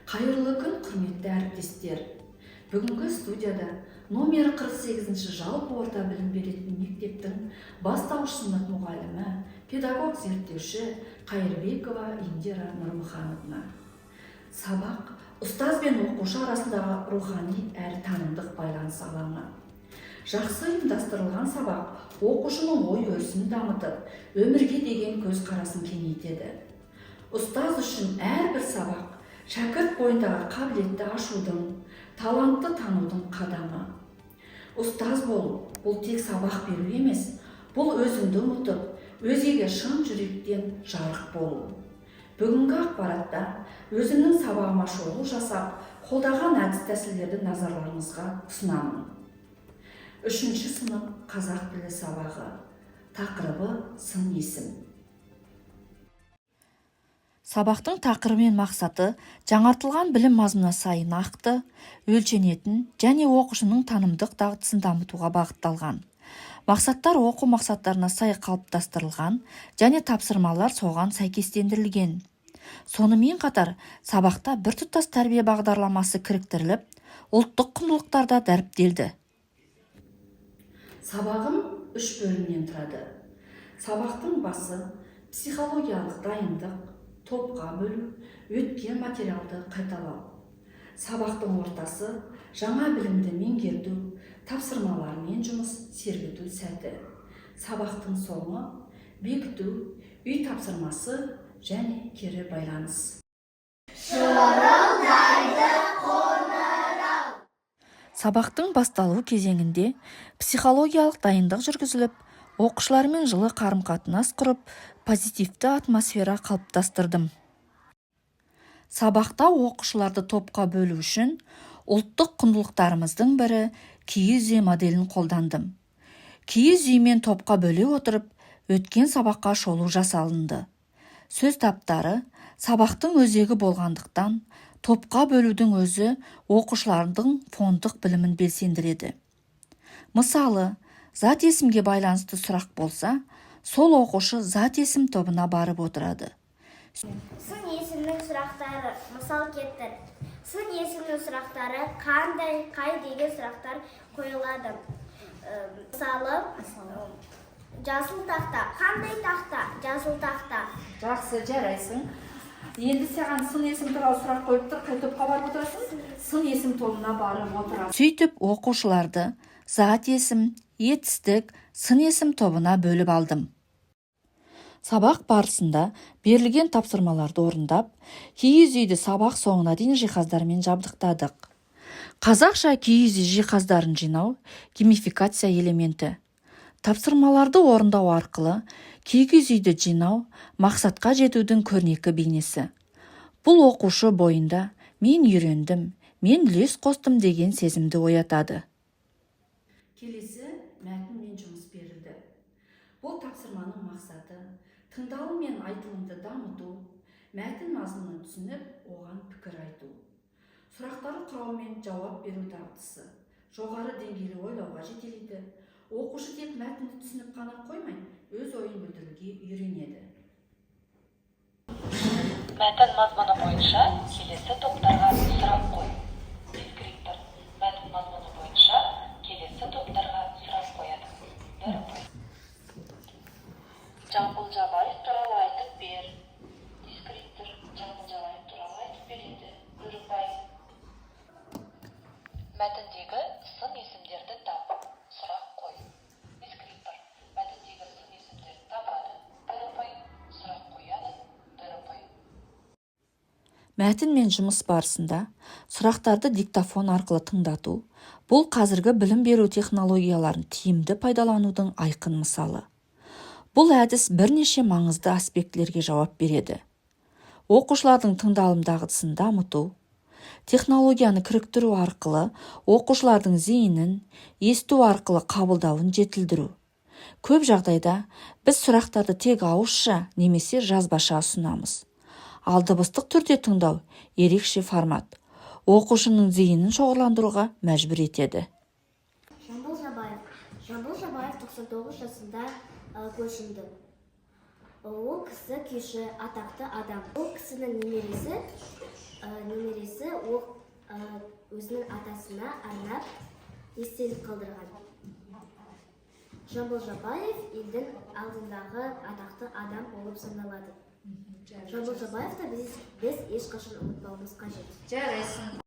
Қайырлы күн, құрметті әріптестер. Бүгінгі студияда номер 48-ші жалпы орта білім беретін мектептің бастауыш сынып мұғалімі, педагог зерттеуші Қайырбекова Индира Нұрмұхановна. Сабақ ұстаз бен оқушы арасындағы рухани әрі танымдық байланыс алаңы. Жақсы ұйымдастырылған сабақ оқушының ой өрісін дамытып, өмірге деген көзқарасын кеңейтеді. Ұстаз үшін әрбір сабақ шәкірт бойындағы қабілетті ашудың, талантты танудың қадамы. Ұстаз болу – бұл тек сабақ беру емес, бұл өзіңді ұмытып, өзгеге шын жүректен жарық болу. Бүгінгі ақпаратта өзімнің сабағыма шолу жасап, қолдаған әдіс-тәсілдерді назарларыңызға ұсынамын. 3-ші сынып қазақ тілі сабағы. Тақырыбы сын есім. Сабақтың тақырыбы мен мақсаты жаңартылған білім мазмұнына сай нақты, өлшенетін және оқушының танымдық дағдысын дамытуға бағытталған. Мақсаттар оқу мақсаттарына сай қалыптастырылған және тапсырмалар соған сәйкестендірілген. Сонымен қатар, сабақта біртұтас тәрбие бағдарламасы кіріктіріліп, ұлттық құндылықтарда дәріптелді. Сабағым 3 бөлімнен тұрады. Сабақтың басы психологиялық дайындық, топқа бөлу, өткен материалды қайталау. Сабақтың ортасы жаңа білімді меңгерту, тапсырмалармен жұмыс сергіту сәті. Сабақтың соңы бекіту, үй тапсырмасы және кері байланыс. Сабақтың басталу кезеңінде психологиялық дайындық жүргізіліп, оқушылармен жылы қарым-қатынас құрып, позитивті атмосфера қалыптастырдым. Сабақта оқушыларды топқа бөлу үшін ұлттық құндылықтарымыздың бірі киіз үй моделін қолдандым. Киіз үймен топқа бөле отырып, өткен сабаққа шолу жасалынды. Сөз таптары сабақтың өзегі болғандықтан, топқа бөлудің өзі оқушылардың фондық білімін белсендіреді. Мысалы, зат есімге байланысты сұрақ болса, сол оқушы зат есім тобына барып отырады. Сын есімнің сұрақтары, мысал келтір. Сын есімнің сұрақтары қандай, қай деген сұрақтар қойылады. Мысалы, жасыл тақта, қандай тақта, жасыл тақта. Жақсы, жарайсың. Енді саған сын есім туралы сұрақ қойып тұр, қай топқа барып отырасың? Сын есім тобына барып отырасың. Сөйтіп, оқушыларды зат есім, етістік, сын есім тобына бөліп алдым. Сабақ барысында берілген тапсырмаларды орындап, киіз үйді сабақ соңына дейін жиһаздармен жабдықтадық. Қазақша киіз үй жиһаздарын жинау геймификация элементі. Тапсырмаларды орындау арқылы киіз үйді жинау мақсатқа жетудің көрнекі бейнесі. Бұл оқушы бойында мен үйрендім, мен үлес қостым деген сезімді оятады. Келесі мәтінмен жұмыс берілді. Бұл тапсырманың мақсаты тыңдалым мен айтылымды дамыту, мәтін мазмұнын түсініп, оған пікір айту. Сұрақтары құрау мен жауап беру дағдысы жоғары деңгейлі ойлауға жетелейді. Оқушы тек мәтінді түсініп қана қоймай, өз ойын білдіруге үйренеді. Мәтін мазмұны бойынша келесі топтарға сұрақ қой. Дескриптор. Мәтін мазмұны бойынша келесі топтарға сұрақ қояды. Жамбыл Жабаев туралы айтып бер. Дескриптор. Жамбыл Жабаев туралы айтып береді. Үріпай. Мәтіндегі сын есімдерді тап. Сұрақ қой. Дескриптор. Мәтіндегі сын есімдерді табады. Үріпай. Сұрақ қояды. Үріпай. Мәтінмен жұмыс барысында сұрақтарды диктофон арқылы тыңдату, бұл қазіргі білім беру технологияларын тиімді пайдаланудың айқын мысалы. Бұл әдіс бірнеше маңызды аспектілерге жауап береді. Оқушылардың тыңдалым дағдысын дамыту, технологияны кіріктіру арқылы оқушылардың зейінін, есту арқылы қабылдауын жетілдіру. Көп жағдайда біз сұрақтарды тек ауызша немесе жазбаша ұсынамыз. Ал дыбыстық түрде тыңдау ерекше формат. Оқушының зейінін шоғырландыруға мәжбүр етеді. Жамбыл Жабаев 99 жасында көшінді. Ол кісі күйші, атақты адам. Ол кісінің немересі ол өзінің атасына арнап естелік қалдырған. Жамбыл Жабаев елдің алдындағы атақты адам болып саналады. Жамбыл Жабаевты біз ешқашан ұмытпауымыз қажет. Жарайсың.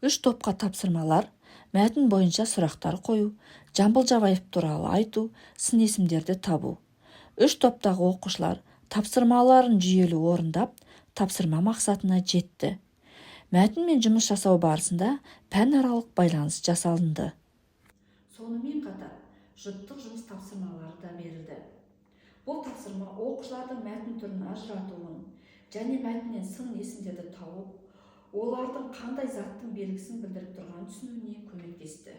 3 топқа тапсырмалар, мәтін бойынша сұрақтар қою, Жамбыл Жабаев туралы айту, сын есімдерді табу. 3 топтағы оқушылар тапсырмаларын жүйелі орындап, тапсырма мақсатына жетті. Мәтінмен жұмыс жасау барысында пәнаралық байланыс жасалынды. Сонымен қатар жұптық жұмыс тапсырмалары да берілді. Бұл тапсырма оқушылардың мәтін түрін ажыратуын және мәтіннен сын есімдерді тауып, олардың қандай заттың белгісін білдіріп тұрған түсінуіне көмектесті.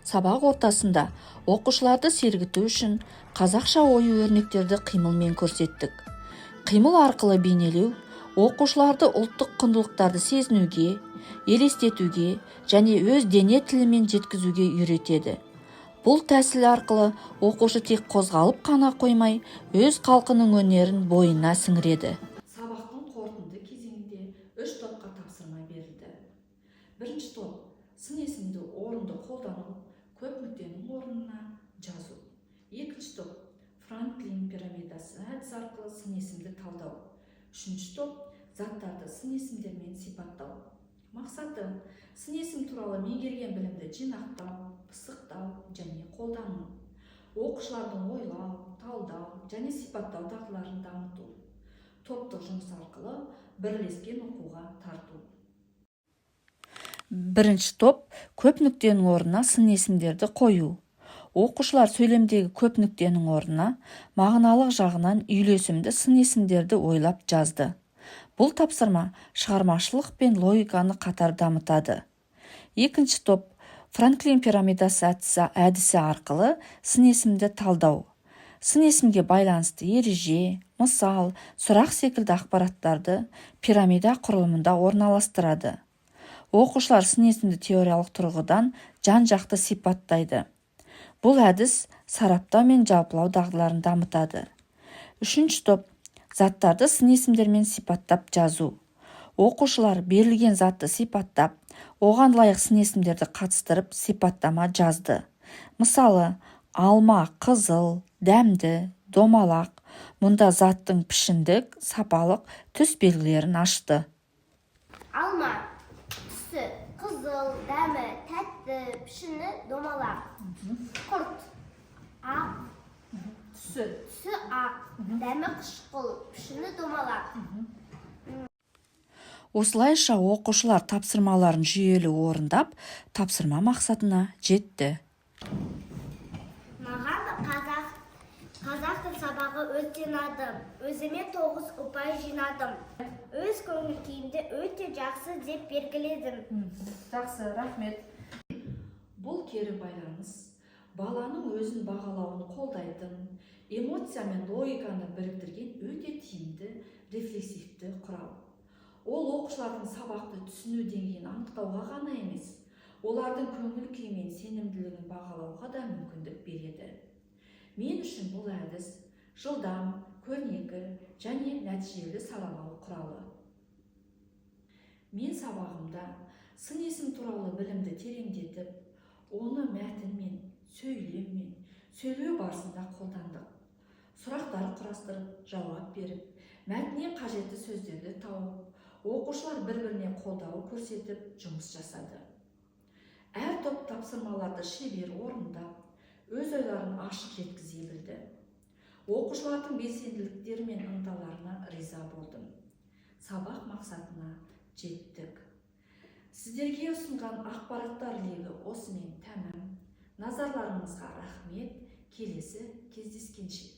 Сабақ ортасында оқушыларды сергіту үшін қазақша ою өрнектерді қимылмен көрсеттік. Қимыл арқылы бейнелеу оқушыларды ұлттық құндылықтарды сезінуге, елестетуге және өз дене тілімен жеткізуге үйретеді. Бұл тәсіл арқылы оқушы тек қозғалып қана қоймай, өз халқының өнерін бойына сіңіреді. Сабақтың қорытынды кезеңінде 3 топқа тапсырма берілді. Бірінші топ сын есімді орынды қолдану, көп нүктенің орнына жазу. Екінші топ Франклин пирамидасы әдісі арқылы сын есімді талдау. Үшінші топ заттарды сын есімдермен сипаттау. Мақсаты сын есім туралы меңгерген білімді жинақтау, пысықтау және қолдану. Оқушылардың ойлау, талдау және сипаттау дағдыларын дамыту. Топтық жұмыс арқылы бірлескен оқуға тарту. Бірінші топ көп нүктенің орнына сын есімдерді қою. Оқушылар сөйлемдегі көп нүктенің орнына мағыналық жағынан үйлесімді сын есімдерді ойлап жазды. Бұл тапсырма шығармашылық пен логиканы қатар дамытады. Екінші топ Франклин пирамидасы әдісі арқылы сын есімді талдау. Сын есімге байланысты ереже, мысал, сұрақ секілді ақпараттарды пирамида құрылымында орналастырады. Оқушылар сын есімді теориялық тұрғыдан жан-жақты сипаттайды. Бұл әдіс сараптау мен жалпылау дағдыларын дамытады. Үшінші топ заттарды сын есімдермен сипаттап жазу. Оқушылар берілген затты сипаттап, оған лайық сын есімдерді қатыстырып сипаттама жазды. Мысалы, алма, қызыл, дәмді, домалақ. Мұнда заттың пішіндік, сапалық түс белгілерін ашты. Алма түсі қызыл, дәмі тәтті, пішіні домалақ. Құрт ақ, түсі ақ, дәмі қышқыл, пішіні домалақ. Осылайша оқушылар тапсырмаларын жүйелі орындап, тапсырма мақсатына жетті. Маған қазақ тіл сабағы өте ұнады. Өзіме 9 ұпай жинадым. Өз көңіл күйімді өте жақсы деп белгіледім. Жақсы, рахмет. Бұл кері байланыс баланың өзін бағалауын қолдайтын, эмоция мен логиканы біріктірген өте тиімді рефлексивті құрал. Ол оқушылардың сабақты түсіну деңгейін анықтауға ғана емес, олардың көңіл күйі мен сенімділігін бағалауға да мүмкіндік береді. Мен үшін бұл әдіс жылдам, көрнекі және нәтижелі саралау құралы. Мен сабағымда сын есім туралы білімді тереңдетіп, оны мәтінмен, сөйлеммен, сөйлеу барысында қолдандық. Сұрақтар құрастырып, жауап беріп, мәтіннен қажетті сөздерді тауып, оқушылар бір-біріне қолдау көрсетіп жұмыс жасады. Әр топ тапсырмаларды шебер орындап, өз ойларын ашық жеткізе білді. Оқушылардың белсенділіктері мен ынталарына риза болдым. Сабақ мақсатына жеттік. Сіздерге ұсынған ақпараттар легі осымен тәмам. Назарларыңызға рахмет. Келесі кездескенше.